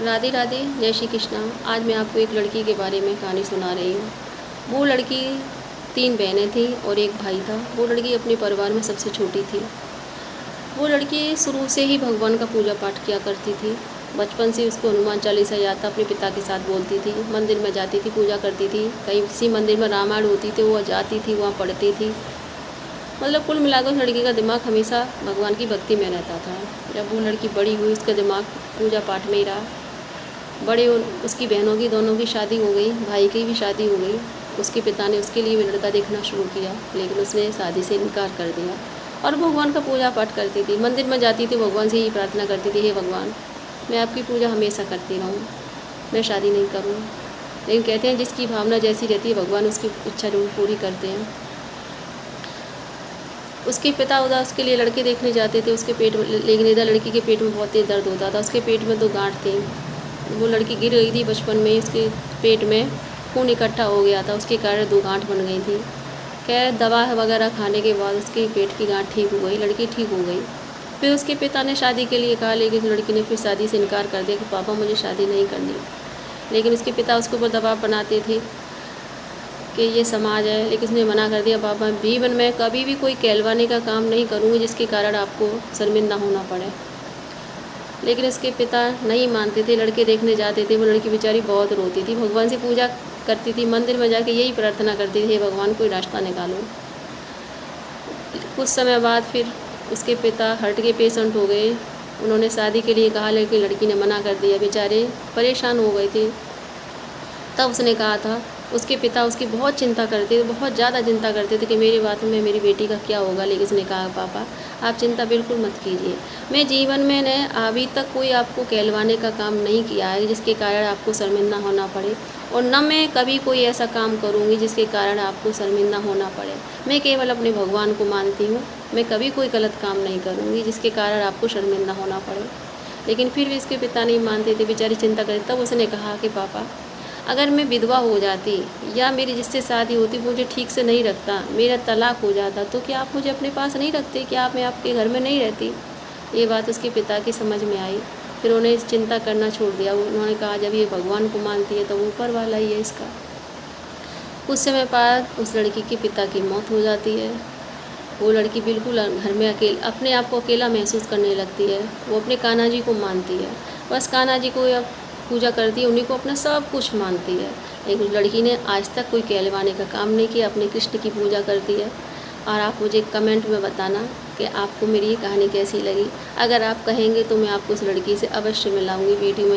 राधे राधे, जय श्री कृष्णा। आज मैं आपको एक लड़की के बारे में कहानी सुना रही हूँ। वो लड़की 3 बहनें थी और एक भाई था। वो लड़की अपने परिवार में सबसे छोटी थी। वो लड़की शुरू से ही भगवान का पूजा पाठ किया करती थी। बचपन से उसको हनुमान चालीसा याद था, अपने पिता के साथ बोलती थी, मंदिर में जाती थी, पूजा करती थी। कहीं किसी मंदिर में रामायण होती थी वो जाती थी, वहाँ पढ़ती थी। मतलब कुल मिलाकर उस लड़की का दिमाग हमेशा भगवान की भक्ति में रहता था। जब वो लड़की बड़ी हुई उसका दिमाग पूजा पाठ में ही रहा। उसकी बहनों की दोनों की शादी हो गई, भाई की भी शादी हो गई। उसके पिता ने उसके लिए भी लड़का देखना शुरू किया, लेकिन उसने शादी से इनकार कर दिया। और भगवान का पूजा पाठ करती थी, मंदिर में जाती थी, भगवान से यही प्रार्थना करती थी, हे भगवान मैं आपकी पूजा हमेशा करती रहूँ, मैं शादी नहीं करूँ। लेकिन कहते हैं जिसकी भावना जैसी रहती है भगवान उसकी इच्छा जरूर पूरी करते हैं। उसके पिता उधर उसके लिए लड़के देखने जाते थे, उसके पेट में, लेकिन इधर लड़की के पेट में बहुत तेज दर्द होता था। उसके पेट में 2 गांठ थी। वो लड़की गिर गई थी बचपन में, उसके पेट में खून इकट्ठा हो गया था, उसके कारण 2 गांठ बन गई थी। खैर दवा वगैरह खाने के बाद उसके पेट की गांठ ठीक हो गई, लड़की ठीक हो गई। फिर उसके पिता ने शादी के लिए कहा, लेकिन लड़की ने फिर शादी से इनकार कर दिया कि पापा मुझे शादी नहीं करनी। लेकिन उसके पिता उसके ऊपर दबाव बनाते थे कि ये समाज है, लेकिन उसने मना कर दिया, पापा जीवन में कभी भी कोई कहलवाने का काम नहीं करूँगी जिसके कारण आपको शर्मिंदा होना पड़े। लेकिन उसके पिता नहीं मानते थे, लड़के देखने जाते थे। वो लड़की बेचारी बहुत रोती थी, भगवान से पूजा करती थी, मंदिर में जाके यही प्रार्थना करती थी, हे भगवान कोई रास्ता निकालो। कुछ समय बाद फिर उसके पिता हार्ट के पेशेंट हो गए। उन्होंने शादी के लिए कहा, लेकिन लड़की ने मना कर दिया। बेचारे परेशान हो गए थे। तब उसने कहा था, उसके पिता उसकी बहुत चिंता करते थे, बहुत ज़्यादा चिंता करते थे कि मेरी बात में मेरी बेटी का क्या होगा। लेकिन उसने कहा, पापा आप चिंता बिल्कुल मत कीजिए, मैं जीवन में ने अभी तक कोई आपको कहलवाने का काम नहीं किया है जिसके कारण आपको शर्मिंदा होना पड़े, और न मैं कभी कोई ऐसा काम करूँगी जिसके कारण आपको शर्मिंदा होना पड़े। मैं केवल अपने भगवान को मानती हूँ, मैं कभी कोई गलत काम नहीं करूँगी जिसके कारण आपको शर्मिंदा होना पड़े। लेकिन फिर भी इसके पिता नहीं मानते थे, बेचारी चिंता करते। तब उसने कहा कि पापा अगर मैं विधवा हो जाती या मेरी जिससे शादी होती वो मुझे ठीक से नहीं रखता, मेरा तलाक हो जाता, तो क्या आप मुझे अपने पास नहीं रखते, क्या आप मैं आपके घर में नहीं रहती। ये बात उसके पिता की समझ में आई। फिर उन्हें चिंता करना छोड़ दिया। उन्होंने कहा, जब ये भगवान को मानती है तो वो ऊपर वाला ही है इसका। कुछ समय बाद उस लड़की के पिता की मौत हो जाती है। वो लड़की बिल्कुल घर में अपने आप को अकेला महसूस करने लगती है। वो अपने कान्हा जी को मानती है, बस कान्हा जी को पूजा करती है, उन्हीं को अपना सब कुछ मानती है। लेकिन उस लड़की ने आज तक कोई कहलवाने का काम नहीं किया, अपने कृष्ण की पूजा करती है। और आप मुझे कमेंट में बताना कि आपको मेरी ये कहानी कैसी लगी। अगर आप कहेंगे तो मैं आपको उस लड़की से अवश्य मिलाऊंगी वीडियो में।